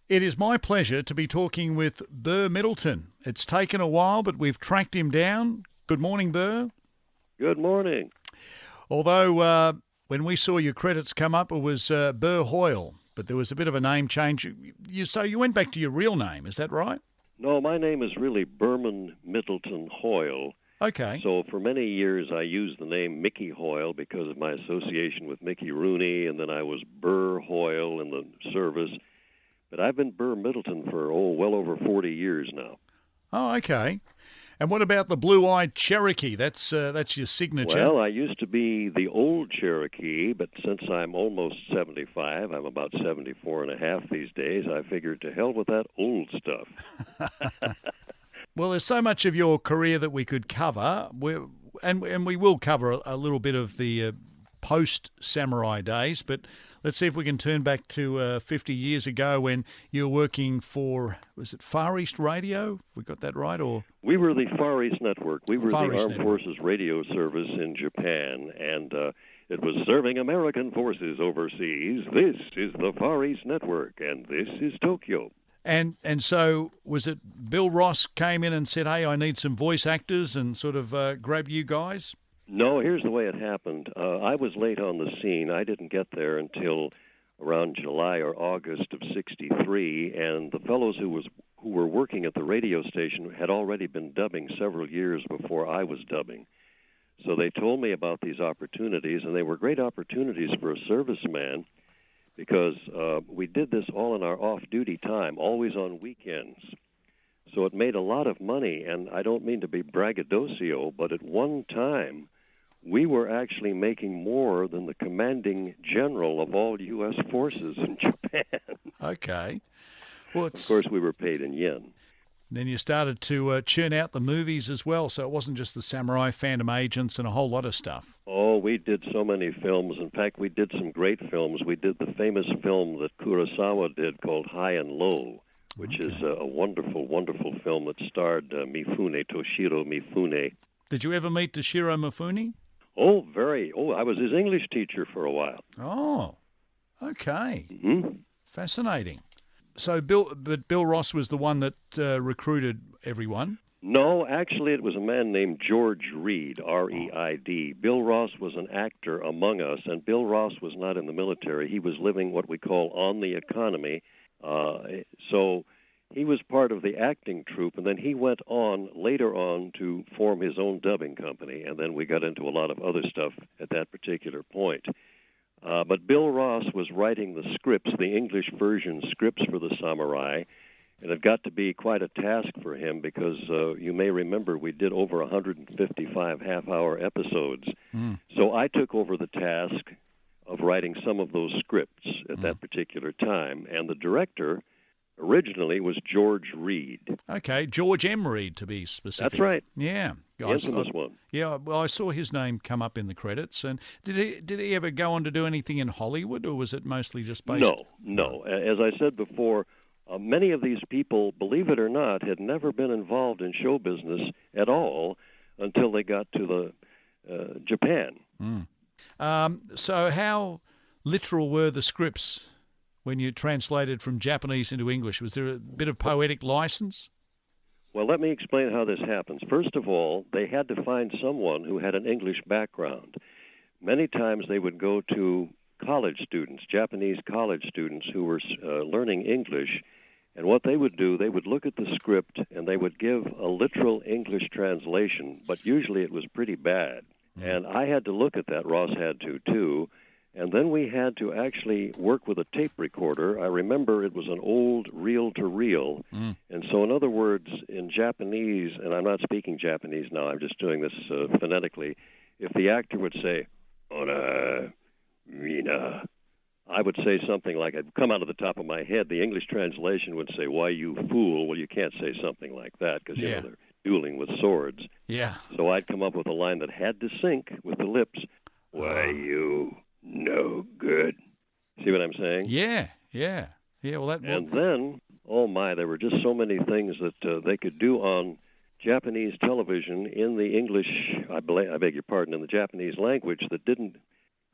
It is my pleasure to be talking with Burr Middleton. It's taken a while, but we've tracked him down. Good morning, Burr. Good morning. Although when we saw your credits come up, it was Burr Hoyle, but there was a bit of a name change. So you went back to your real name, is that right? No, my name is really Berman Middleton Hoyle. Okay. So for many years I used the name Mickey Hoyle because of my association with Mickey Rooney, and then I was Burr Hoyle in the service. But I've been Burr Middleton for, well over 40 years now. Oh, okay. And what about the blue-eyed Cherokee? That's your signature. Well, I used to be the old Cherokee, but since I'm almost 75, I'm about 74 and a half these days, I figured to hell with that old stuff. Well, there's so much of your career that we could cover, and we will cover a little bit of the post-samurai days, but let's see if we can turn back to 50 years ago when you were working for, was it Far East Radio? We got that right? Or we were the Far East Network. We were the Armed Network. Forces radio service in Japan, and it was serving American forces overseas. This is the Far East Network, and this is Tokyo. And so was it Bill Ross came in and said, hey, I need some voice actors, and sort of grabbed you guys? No, here's the way it happened. I was late on the scene. I didn't get there until around July or August of '63, and the fellows who were working at the radio station had already been dubbing several years before I was dubbing. So they told me about these opportunities, and they were great opportunities for a serviceman because we did this all in our off-duty time, always on weekends. So it made a lot of money, and I don't mean to be braggadocio, but at one time, we were actually making more than the commanding general of all U.S. forces in Japan. Okay. Well, of course, we were paid in yen. Then you started to churn out the movies as well, so it wasn't just the Samurai, Phantom Agents, and a whole lot of stuff. Oh, we did so many films. In fact, we did some great films. We did the famous film that Kurosawa did called High and Low, which is a wonderful, wonderful film that starred Toshiro Mifune. Did you ever meet Toshiro Mifune? Oh, very. Oh, I was his English teacher for a while. Oh, okay. Mm-hmm. Fascinating. So Bill Ross was the one that recruited everyone? No, actually it was a man named George Reed, R-E-I-D. Bill Ross was an actor among us, and Bill Ross was not in the military. He was living what we call on the economy. So he was part of the acting troupe, and then he went on later on to form his own dubbing company, and then we got into a lot of other stuff at that particular point. But Bill Ross was writing the scripts, the English version scripts for the Samurai, and it got to be quite a task for him because you may remember we did over 155 half-hour episodes. So I took over the task of writing some of those scripts at that particular time, and the director originally was George Reed. Okay, George M. Reed to be specific. That's right. Yeah. The infamous one. Yeah, well, I saw his name come up in the credits. And did he ever go on to do anything in Hollywood, or was it mostly just based? No. As I said before, many of these people, believe it or not, had never been involved in show business at all until they got to the Japan. So how literal were the scripts when you translated from Japanese into English? Was there a bit of poetic license? Well, let me explain how this happens. First of all, they had to find someone who had an English background. Many times they would go to college students, Japanese college students who were learning English, and what they would do, they would look at the script and they would give a literal English translation, but usually it was pretty bad. And I had to look at that, Ross had to too, and then we had to actually work with a tape recorder. I remember it was an old reel-to-reel, and so in other words, in Japanese, and I'm not speaking Japanese now, I'm just doing this phonetically, if the actor would say, "Ora, mina," I would say something like, it'd come out of the top of my head. The English translation would say, "Why, you fool." Well, you can't say something like that because you know, they're dueling with swords. Yeah. So I'd come up with a line that had to sync with the lips. "Why, you no good." See what I'm saying? Yeah. Well, and then, oh my, there were just so many things that they could do on Japanese television in the English, I beg your pardon, in the Japanese language that didn't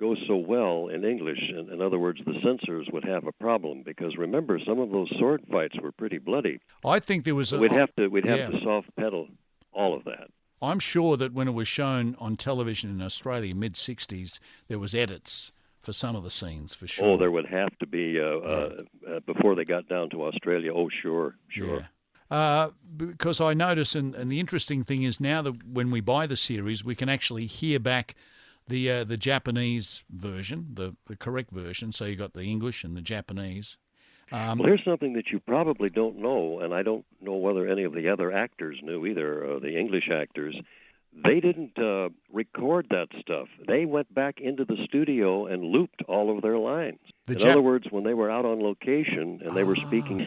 go so well in English. In other words, the censors would have a problem because remember, some of those sword fights were pretty bloody. I think there was So we'd have to soft pedal all of that. I'm sure that when it was shown on television in Australia, mid-'60s, there was edits for some of the scenes, for sure. Oh, there would have to be before they got down to Australia. Oh, sure. Because I notice, and the interesting thing is now that when we buy the series, we can actually hear back the Japanese version, the correct version. So you got the English and the Japanese. Well, here's something that you probably don't know, and I don't know whether any of the other actors knew either, the English actors. They didn't record that stuff. They went back into the studio and looped all of their lines. In other words, when they were out on location and they were speaking,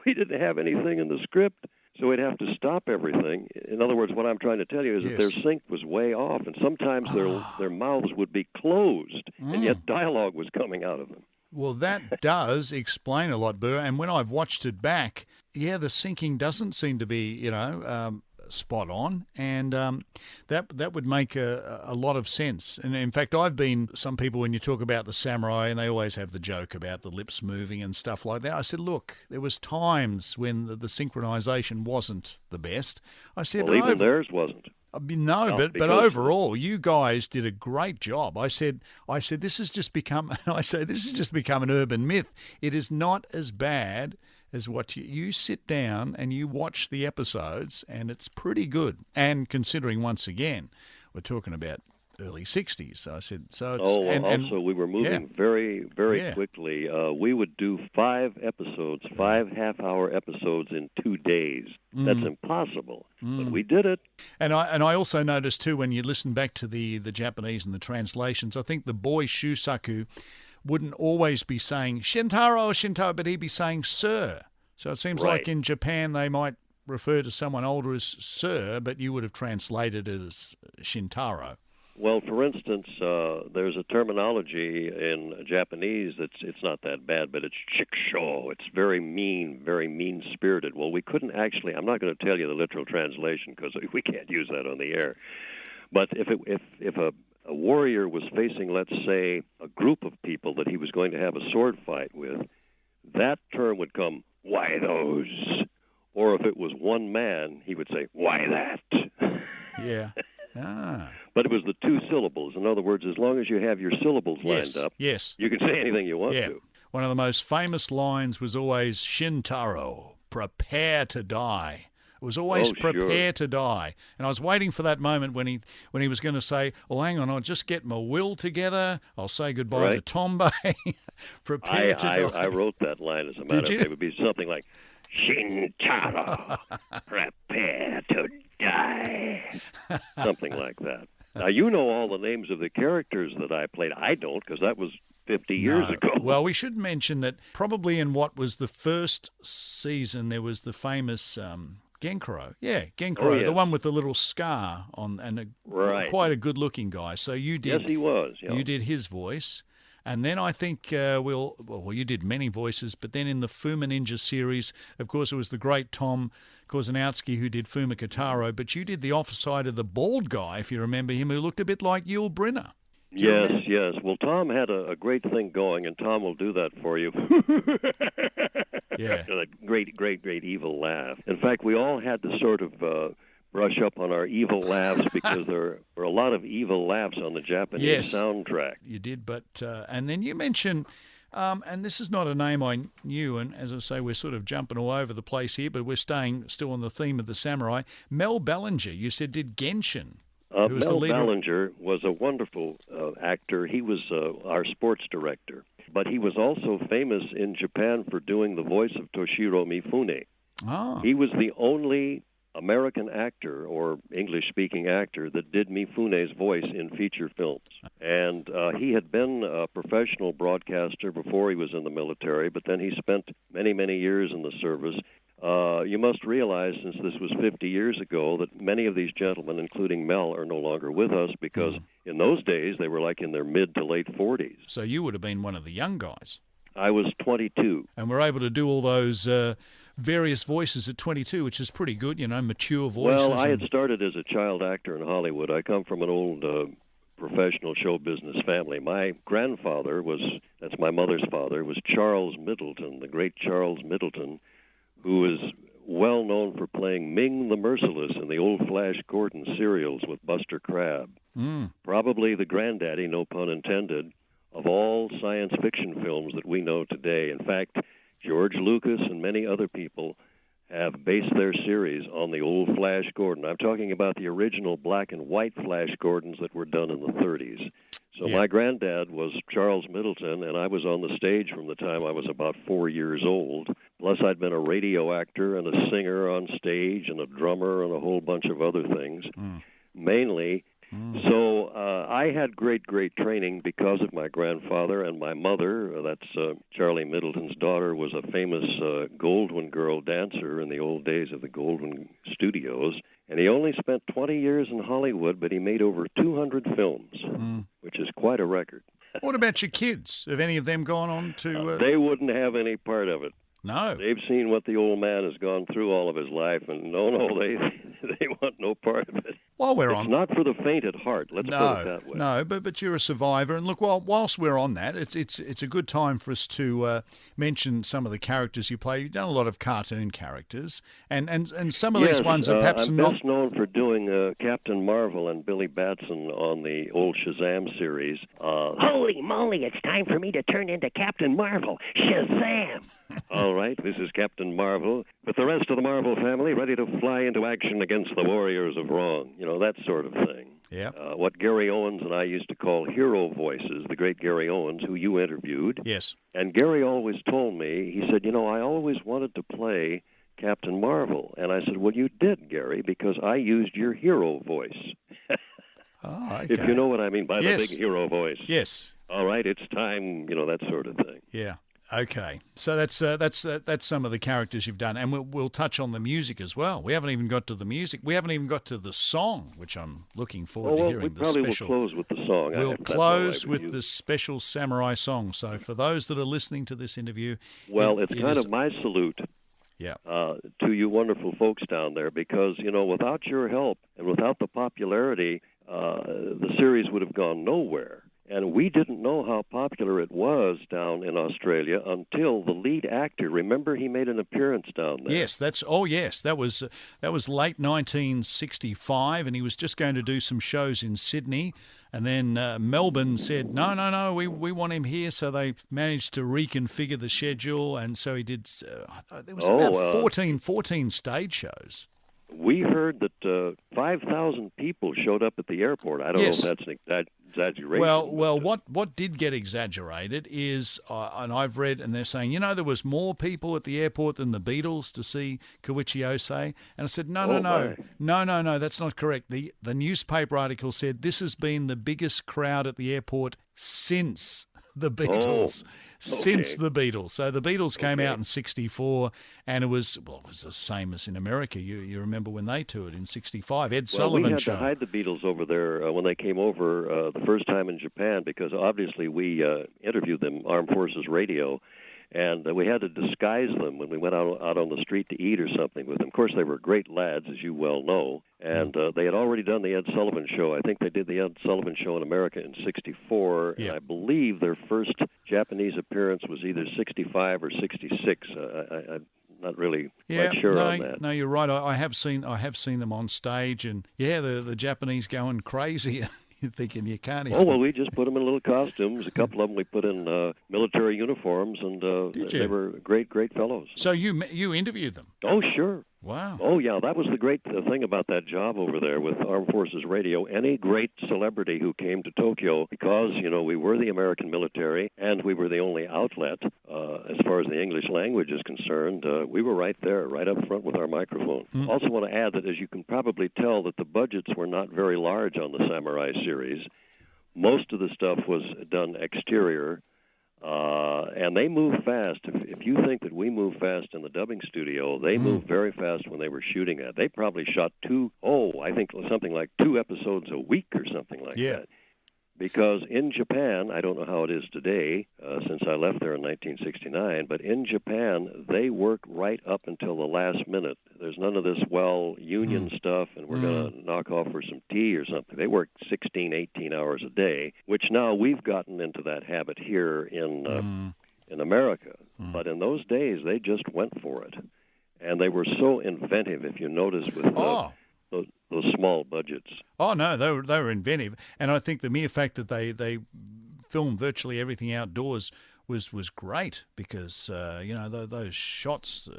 we didn't have anything in the script, so we'd have to stop everything. In other words, what I'm trying to tell you is that their sync was way off, and sometimes their mouths would be closed, and yet dialogue was coming out of them. Well, that does explain a lot, Burr. And when I've watched it back, the syncing doesn't seem to be, spot on, and that would make a lot of sense. And in fact, some people, when you talk about the samurai, and they always have the joke about the lips moving and stuff like that. I said, look, there was times when the synchronization wasn't the best. I said, well, even theirs wasn't. But overall, you guys did a great job. I said this has just become an urban myth. It is not as bad as what you sit down and you watch the episodes, and it's pretty good. And considering, once again, we're talking about early 60s. I said so. Also, we were moving very, very quickly. We would do 5 episodes, 5 half-hour episodes in 2 days. That's impossible, but we did it. And I also noticed too, when you listen back to the Japanese and the translations, I think the boy Shusaku wouldn't always be saying Shintaro, but he'd be saying sir. So it seems like in Japan they might refer to someone older as sir, but you would have translated it as Shintaro. Well, for instance, there's a terminology in Japanese it's not that bad, but it's chikusho. It's very mean-spirited. Well, we couldn't actually, I'm not going to tell you the literal translation because we can't use that on the air. But if a warrior was facing, let's say, a group of people that he was going to have a sword fight with, that term would come, why those? Or if it was one man, he would say, why that? Yeah. But it was the 2 syllables. In other words, as long as you have your syllables lined up, you can say anything you want to. One of the most famous lines was always, Shintaro, prepare to die. It was always prepare to die. And I was waiting for that moment when he was going to say, oh, hang on, I'll just get my will together. I'll say goodbye to Tombe. Prepare to die. I wrote that line, as a matter of fact. It would be something like, Shintaro, prepare to die. Something like that. Now, you know all the names of the characters that I played. I don't, because that was 50 years ago. Well, we should mention that probably in what was the first season, there was the famous Genkoro. Yeah, Genkoro, the one with the little scar on, and quite a good-looking guy. So you did. Yes, he was. Yeah. You did his voice. And then I think you did many voices, but then in the Fuma Ninja series, of course, it was the great Tom Korzeniowski who did Fuma Kitaro, but you did the offside of the bald guy, if you remember him, who looked a bit like Yul Brynner. Yes. Well, Tom had a great thing going, and Tom will do that for you. Yeah. A great evil laugh. In fact, we all had to sort of brush up on our evil laughs because there were a lot of evil laughs on the Japanese soundtrack. You did, but and then you mentioned, and this is not a name I knew, and as I say, we're sort of jumping all over the place here, but we're staying still on the theme of the samurai. Mel Ballinger, you said, did Genshin. Mel Ballinger was a wonderful actor. He was our sports director, but he was also famous in Japan for doing the voice of Toshiro Mifune. Oh. He was the only American actor or English-speaking actor that did Mifune's voice in feature films. And he had been a professional broadcaster before he was in the military, but then he spent many, many years in the service. You must realize, since this was 50 years ago, that many of these gentlemen, including Mel, are no longer with us because in those days they were like in their mid to late 40s. So you would have been one of the young guys. I was 22. And we're able to do all those various voices at 22, which is pretty good, mature voices. Well, I had started as a child actor in Hollywood. I come from an old professional show business family. My grandfather that's my mother's father, was Charles Middleton, the great Charles Middleton, who was well known for playing Ming the Merciless in the old Flash Gordon serials with Buster Crabbe. Probably the granddaddy, no pun intended, of all science fiction films that we know today. In fact, George Lucas and many other people have based their series on the old Flash Gordon. I'm talking about the original black and white Flash Gordons that were done in the 30s. So my granddad was Charles Middleton, and I was on the stage from the time I was about 4 years old. Plus, I'd been a radio actor and a singer on stage and a drummer and a whole bunch of other things, mainly. So I had great training because of my grandfather and my mother. That's Charlie Middleton's daughter, was a famous Goldwyn girl dancer in the old days of the Goldwyn Studios. And he only spent 20 years in Hollywood, but he made over 200 films, which is quite a record. What about your kids? Have any of them gone on to... They wouldn't have any part of it. No. They've seen what the old man has gone through all of his life, and they want no part of it. While we're It's not for the faint at heart, let's put it that way. No, but you're a survivor. And look, whilst we're on that, it's a good time for us to mention some of the characters you play. You've done a lot of cartoon characters, and some of these ones are perhaps I'm not... best known for doing Captain Marvel and Billy Batson on the old Shazam series. Holy moly, it's time for me to turn into Captain Marvel. Shazam! All right, this is Captain Marvel, with the rest of the Marvel family ready to fly into action against the warriors of wrong. You know, that sort of thing. Yeah. What Gary Owens and I used to call hero voices, the great Gary Owens, who you interviewed. Yes. And Gary always told me, he said, I always wanted to play Captain Marvel. And I said, well, you did, Gary, because I used your hero voice. Okay. If you know what I mean by the big hero voice. Yes. All right, it's time, that sort of thing. Yeah. Okay, so that's some of the characters you've done, and we'll touch on the music as well. We haven't even got to the music. We haven't even got to the song, which I'm looking forward to hearing. We probably will close with the song. We'll close with the special samurai song. So for those that are listening to this interview, it's kind of my salute. Yeah. To you wonderful folks down there, because without your help and without the popularity, the series would have gone nowhere. And we didn't know how popular it was down in Australia until the lead actor, remember, he made an appearance down there. Yes, that was late 1965, and he was just going to do some shows in Sydney, and then Melbourne said, no, we want him here, so they managed to reconfigure the schedule, and so he did, there was about 14 stage shows. We heard that 5,000 people showed up at the airport. I don't know if that's an exaggeration. Well, what did get exaggerated is, and I've read, and they're saying, there was more people at the airport than the Beatles to see Koichi Osei. And I said, no, that's not correct. The newspaper article said this has been the biggest crowd at the airport since the Beatles. Since the Beatles. So the Beatles came out in 1964, and it was the same as in America. You remember when they toured in 1965, Ed Sullivan Show. We had to hide the Beatles over there when they came over the first time in Japan, because obviously we interviewed them, Armed Forces Radio, and we had to disguise them when we went out on the street to eat or something with them. Of course, they were great lads, as you well know, and they had already done the Ed Sullivan Show. I think they did the Ed Sullivan Show in America in 1964, and I believe their first Japanese appearance was either 1965 or 1966. I'm not really quite sure on that. No, you're right. I have seen them on stage, and the Japanese going crazy. You're thinking you can't even... Oh, well, we just put them in little costumes. A couple of them we put in military uniforms, and they were great fellows. So you interviewed them? Oh, sure. Wow. Oh, yeah, that was the great thing about that job over there with Armed Forces Radio. Any great celebrity who came to Tokyo, because, we were the American military, and we were the only outlet, as far as the English language is concerned, we were right there, right up front with our microphone. Also want to add that, as you can probably tell, that the budgets were not very large on the Samurai series. Most of the stuff was done exterior, and they move fast. If you think that we move fast in the dubbing studio, they move very fast when they were shooting that. They probably shot something like 2 episodes a week or something like that. Because in Japan, I don't know how it is today, since I left there in 1969, but in Japan, they work right up until the last minute. There's none of this, union stuff, and we're going to knock off for some tea or something. They work 16, 18 hours a day, which now we've gotten into that habit here in America. But in those days, they just went for it. And they were so inventive, if you notice, with those small budgets. Oh no, they were inventive, and I think the mere fact that they filmed virtually everything outdoors was great because those shots,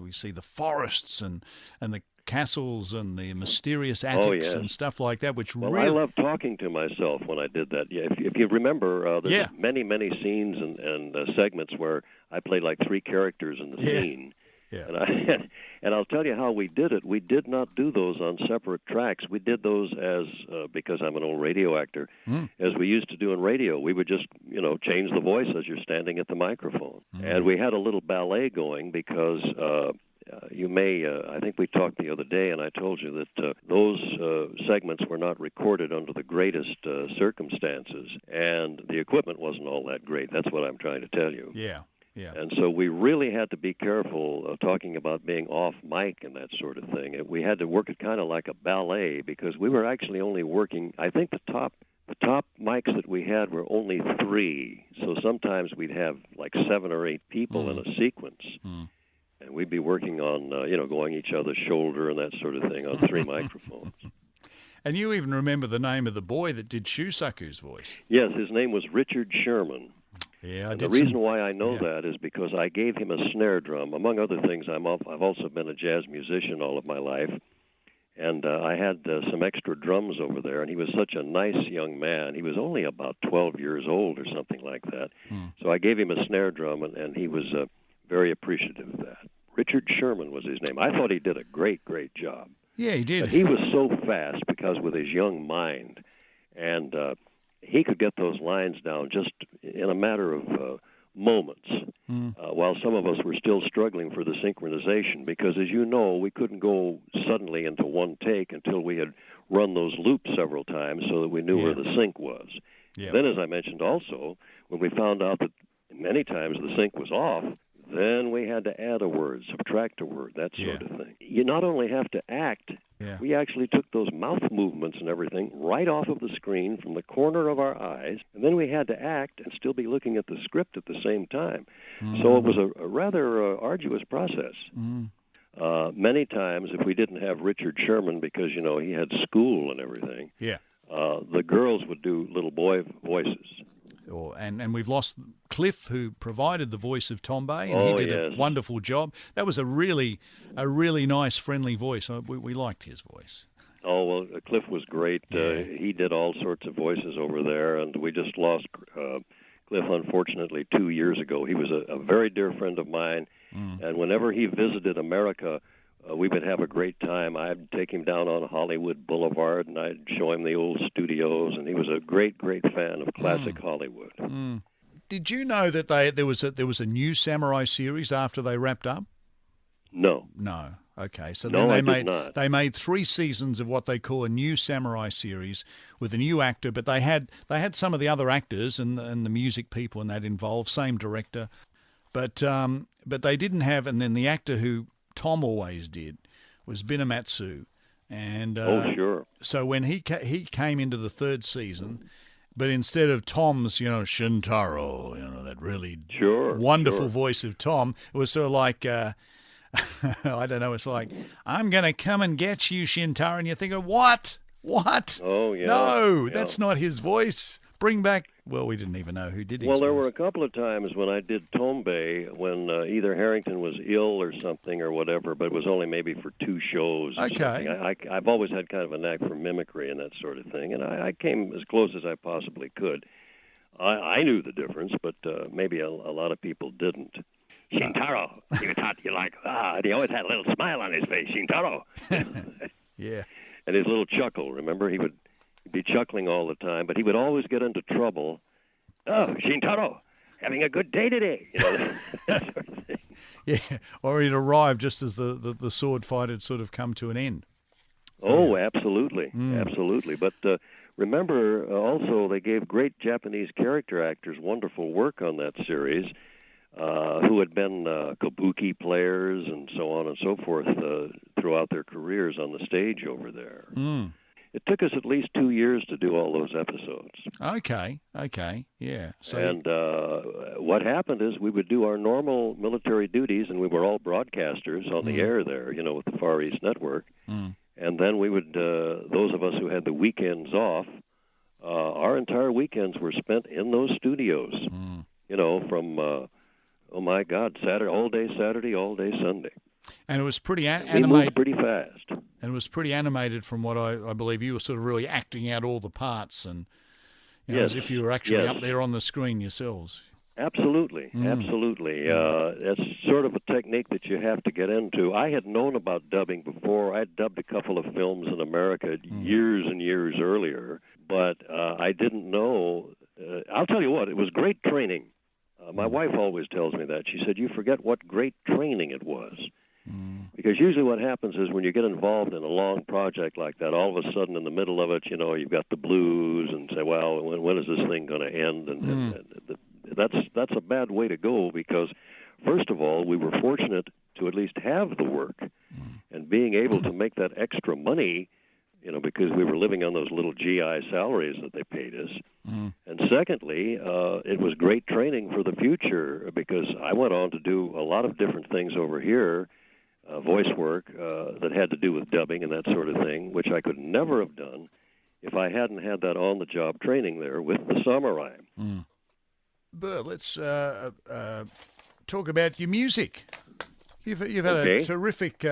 we see the forests and the castles and the mysterious attics and stuff like that, which I love talking to myself when I did that. Yeah, if you remember, there's many scenes and segments where I played like three characters in the scene. Yeah. And I'll tell you how we did it. We did not do those on separate tracks. We did those as, because I'm an old radio actor, as we used to do in radio. We would just, change the voice as you're standing at the microphone. And we had a little ballet going because I think we talked the other day, and I told you that those segments were not recorded under the greatest circumstances, and the equipment wasn't all that great. That's what I'm trying to tell you. Yeah. Yeah. And so we really had to be careful talking about being off mic and that sort of thing. We had to work it kind of like a ballet because we were actually only working, I think the top mics that we had were only 3. So sometimes we'd have like 7 or 8 people in a sequence. And we'd be working on, going each other's shoulder and that sort of thing on 3 microphones. And you even remember the name of the boy that did Shusaku's voice. Yes, his name was Richard Sherman. Yeah, the reason why I know that is because I gave him a snare drum. Among other things, I've also been a jazz musician all of my life, and I had some extra drums over there, and he was such a nice young man. He was only about 12 years old or something like that. So I gave him a snare drum, and he was very appreciative of that. Richard Sherman was his name. I thought he did a great job. Yeah, he did. But he was so fast because with his young mind, and he could get those lines down just in a matter of moments, while some of us were still struggling for the synchronization because, as you know, we couldn't go suddenly into one take until we had run those loops several times so that we knew where the sync was. Yeah. Then, as I mentioned also, when we found out that many times the sync was off, then we had to add a word, subtract a word, that sort of thing. You not only have to act, we actually took those mouth movements and everything right off of the screen from the corner of our eyes, and then we had to act and still be looking at the script at the same time. So it was a rather arduous process. Many times, if we didn't have Richard Sherman because, he had school and everything, the girls would do little boy voices. And we've lost Cliff, who provided the voice of Tom Bay, and he did a wonderful job. That was a really nice, friendly voice. We liked his voice. Oh, well, Cliff was great. He did all sorts of voices over there, and we just lost Cliff, unfortunately, 2 years ago. He was a very dear friend of mine, and whenever he visited America, we would have a great time. I'd take him down on Hollywood Boulevard, and I'd show him the old studios, and he was a great fan of classic Hollywood. Did you know that there was a new Samurai series after they wrapped up? No. Okay, so then they made 3 seasons of what they call a new Samurai series with a new actor, but they had some of the other actors and the music people and that involved, same director, but they didn't have. And then the actor who Tom always did was Binamatsu, and sure. So when he came into the 3rd season, but instead of Tom's, Shintaro, that really wonderful voice of Tom, it was sort of like I don't know. It's like, I'm gonna come and get you, Shintaro, and you're thinking, what? Oh yeah. No, that's not his voice. Bring back. Well, we didn't even know who did his voice. Well, there were a couple of times when I did Tombe when either Harrington was ill or something or whatever, but it was only maybe for 2 shows. Okay. I've always had kind of a knack for mimicry and that sort of thing, and I came as close as I possibly could. I knew the difference, but maybe a lot of people didn't. Shintaro, you thought you like, he always had a little smile on his face, Shintaro. Yeah. And his little chuckle, remember? He'd be chuckling all the time, but he would always get into trouble. Oh, Shintaro, having a good day today. That sort of thing. Yeah, or he'd arrive just as the sword fight had sort of come to an end. Oh, absolutely, absolutely. But remember, also, they gave great Japanese character actors wonderful work on that series, who had been kabuki players and so on and so forth throughout their careers on the stage over there. Mm. It took us at least 2 years to do all those episodes. Okay, yeah. So, And what happened is we would do our normal military duties, and we were all broadcasters on the air there, with the Far East Network. Mm. And then we would, those of us who had the weekends off, our entire weekends were spent in those studios, from, oh my God, all day Saturday, all day Sunday. And it was pretty We animated. moved pretty fast. And it was pretty animated from what I believe you were sort of really acting out all the parts and as if you were actually up there on the screen yourselves. Absolutely, absolutely. It's sort of a technique that you have to get into. I had known about dubbing before. I'd dubbed a couple of films in America years and years earlier, but I didn't know. I'll tell you what, it was great training. My wife always tells me that. She said, you forget what great training it was. Because usually what happens is when you get involved in a long project like that, all of a sudden in the middle of it, you've got the blues and say, well, when is this thing going to end? And that's a bad way to go because, first of all, we were fortunate to at least have the work and being able to make that extra money, because we were living on those little GI salaries that they paid us. And secondly, it was great training for the future because I went on to do a lot of different things over here, voice work that had to do with dubbing and that sort of thing, which I could never have done if I hadn't had that on-the-job training there with the samurai. But let's talk about your music. You've had a terrific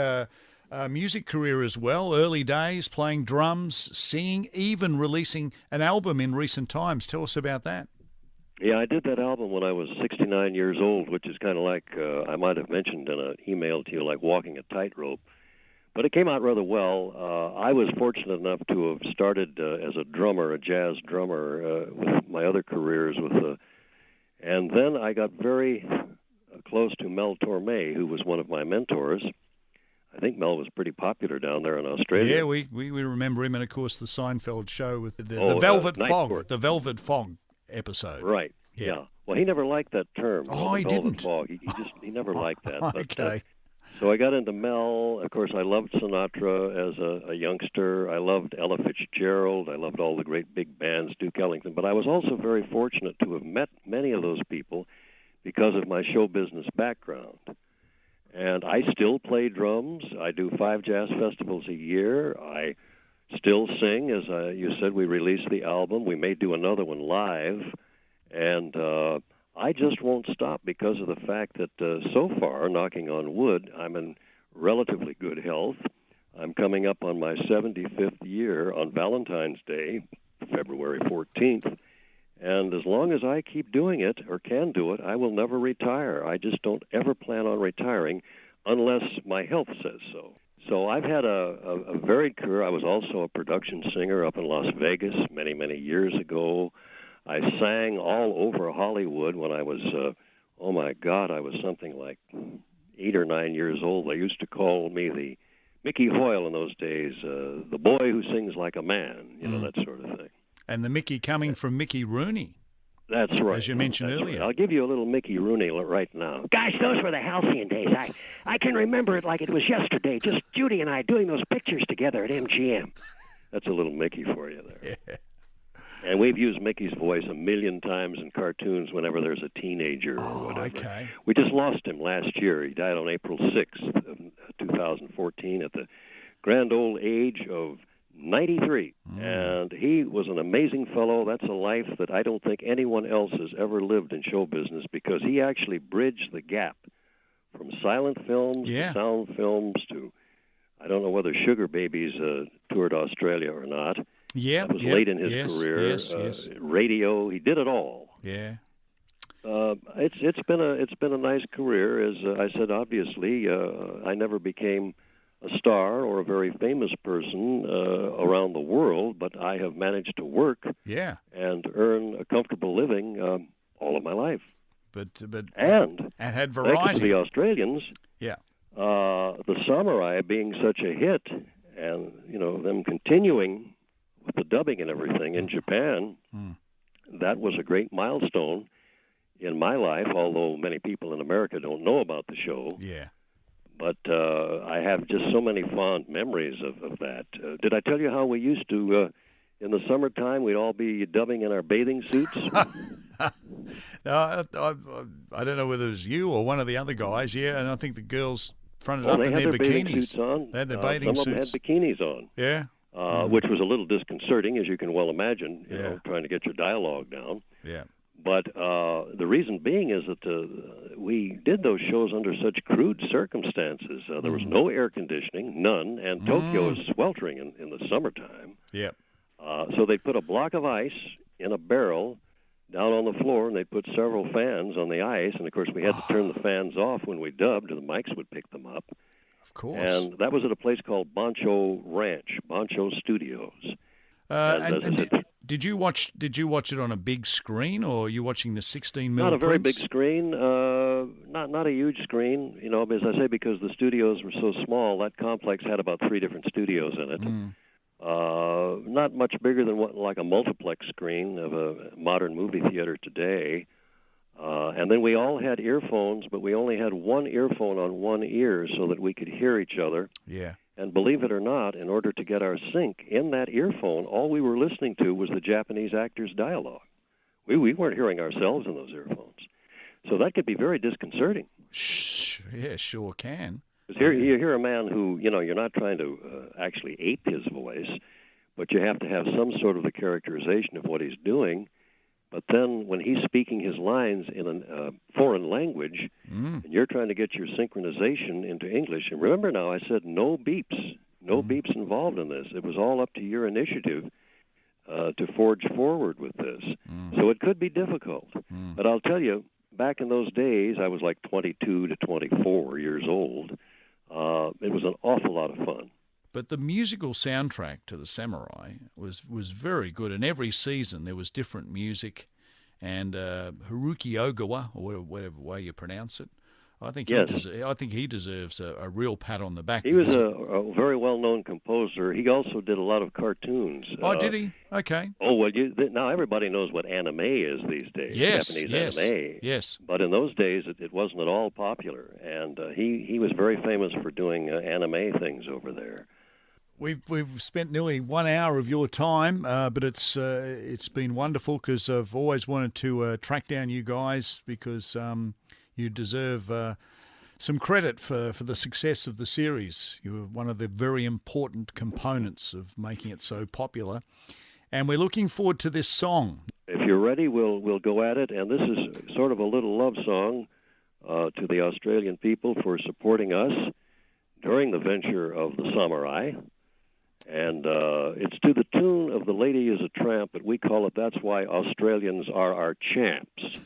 music career as well. Early days, playing drums, singing, even releasing an album in recent times. Tell us about that. Yeah, I did that album when I was 69 years old, which is kind of like, I might have mentioned in an email to you, like walking a tightrope. But it came out rather well. I was fortunate enough to have started as a drummer, a jazz drummer, with my other careers. And then I got very close to Mel Torme, who was one of my mentors. I think Mel was pretty popular down there in Australia. Yeah, we remember him, and of course the Seinfeld show with the Velvet Fog, the Velvet Fog episode. Right. Yeah. Well, he never liked that term. Oh, he didn't. Fog. He never liked that. Okay. So I got into Mel. Of course, I loved Sinatra as a youngster. I loved Ella Fitzgerald. I loved all the great big bands, Duke Ellington. But I was also very fortunate to have met many of those people because of my show business background. And I still play drums. I do 5 jazz festivals a year. I still sing. As you said, we released the album. We may do another one live. And I just won't stop because of the fact that so far, knocking on wood, I'm in relatively good health. I'm coming up on my 75th year on Valentine's Day, February 14th. And as long as I keep doing it, or can do it, I will never retire. I just don't ever plan on retiring unless my health says so. So I've had a varied career. I was also a production singer up in Las Vegas many, many years ago. I sang all over Hollywood when I was, oh my God, I was something like 8 or 9 years old. They used to call me the Mickey Hoyle in those days, the boy who sings like a man, that sort of thing. And the Mickey coming from Mickey Rooney. That's right. As you mentioned earlier. Right. I'll give you a little Mickey Rooney right now. Gosh, those were the halcyon days. I can remember it like it was yesterday, just Judy and I doing those pictures together at MGM. That's a little Mickey for you there. Yeah. And we've used Mickey's voice a million times in cartoons whenever there's a teenager or whatever. Okay. We just lost him last year. He died on April 6th of 2014 at the grand old age of 93. And he was an amazing fellow. That's a life that I don't think anyone else has ever lived in show business because he actually bridged the gap from silent films to sound films to, I don't know whether Sugar Babies toured Australia or not. Yeah. That was late in his career. Yes. Radio, he did it all. Yeah. It's been a nice career. As I said, obviously, I never became a star or a very famous person around the world, but I have managed to work and earn a comfortable living all of my life. But and had variety. Thanks to the Australians, yeah, the Samurai being such a hit, and them continuing with the dubbing and everything in Japan, that was a great milestone in my life, although many people in America don't know about the show. Yeah. But I have just so many fond memories of that. Did I tell you how we used to, in the summertime, we'd all be dubbing in our bathing suits? No, I don't know whether it was you or one of the other guys, yeah, and I think the girls fronted Oh, up they in had their their bathing bikinis. suits on. They had their bathing some suits. of them had bikinis on. Yeah. Which was a little disconcerting, as you can well imagine, you Yeah. know, trying to get your dialogue down. Yeah. But the reason being is that we did those shows under such crude circumstances. There was no air conditioning, none, and Tokyo is sweltering in the summertime. Yep. So they put a block of ice in a barrel down on the floor, and they put several fans on the ice. And, of course, we had to turn the fans off when we dubbed, and the mics would pick them up. Of course. And that was at a place called Bancho Ranch, Bancho Studios. Did you watch it on a big screen, or are you watching the 16 mm Not a very big prints? screen, not a huge screen, you know, as I say, because the studios were so small. That complex had about 3 different studios in it. Not much bigger than like a multiplex screen of a modern movie theater today. And then we all had earphones, but we only had one earphone on one ear so that we could hear each other. Yeah. And believe it or not, in order to get our sync in that earphone, all we were listening to was the Japanese actors' dialogue. We weren't hearing ourselves in those earphones. So that could be very disconcerting. Yeah, sure can. Because here you hear a man who, you know, you're not trying to actually ape his voice, but you have to have some sort of a characterization of what he's doing. But then when he's speaking his lines in a foreign language, and you're trying to get your synchronization into English, and remember now, I said no beeps involved in this. It was all up to your initiative to forge forward with this. So it could be difficult. But I'll tell you, back in those days, I was like 22 to 24 years old. It was an awful lot of fun. But the musical soundtrack to the Samurai was very good, and every season there was different music. And Haruki Ogawa, or whatever way you pronounce it, I think he deserves a real pat on the back. He was a very well-known composer. He also did a lot of cartoons. Oh, did he? Okay. Oh, well, now everybody knows what anime is these days. Japanese anime. Yes. But in those days, it wasn't at all popular, and he was very famous for doing anime things over there. We've spent nearly 1 hour of your time, but it's been wonderful because I've always wanted to track down you guys because you deserve some credit for the success of the series. You were one of the very important components of making it so popular, and we're looking forward to this song. If you're ready, we'll go at it, and this is sort of a little love song to the Australian people for supporting us during the venture of the Samurai. And it's to the tune of The Lady is a Tramp, but we call it That's Why Australians Are Our Champs.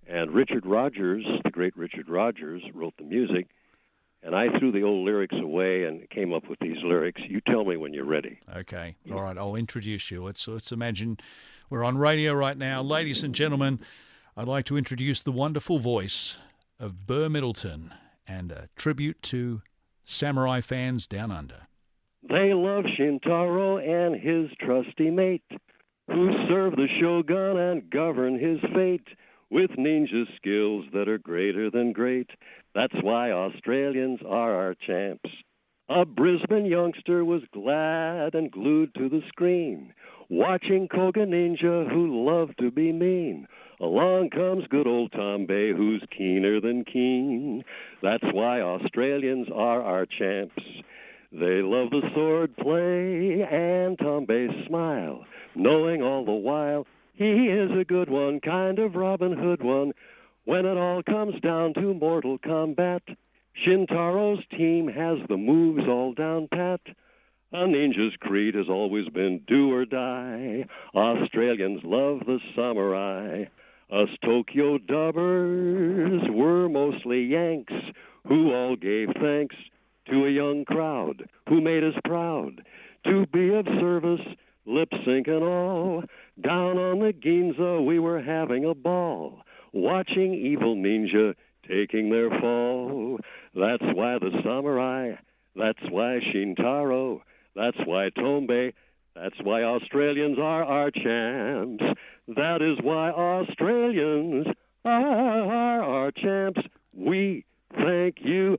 And Richard Rogers, the great Richard Rogers, wrote the music, and I threw the old lyrics away and came up with these lyrics. You tell me when you're ready. Okay. All right, I'll introduce you. Let's imagine we're on radio right now. Ladies and gentlemen, I'd like to introduce the wonderful voice of Burr Middleton and a tribute to Samurai fans down under. They love Shintaro and his trusty mate, who serve the shogun and govern his fate with ninja skills that are greater than great. That's why Australians are our champs. A Brisbane youngster was glad and glued to the screen, watching Koga Ninja who loved to be mean. Along comes good old Tombe, who's keener than keen. That's why Australians are our champs. They love the sword play and Tombe's smile, knowing all the while he is a good one, kind of Robin Hood one. When it all comes down to mortal combat, Shintaro's team has the moves all down pat. A ninja's creed has always been do or die. Australians love the samurai. Us Tokyo dubbers were mostly Yanks who all gave thanks to a young crowd who made us proud to be of service, lip sync and all. Down on the Ginza we were having a ball, watching evil ninja taking their fall. That's why the samurai, that's why Shintaro, that's why Tombe, That's why Australians are our champs. That is why Australians are our champs. We thank you,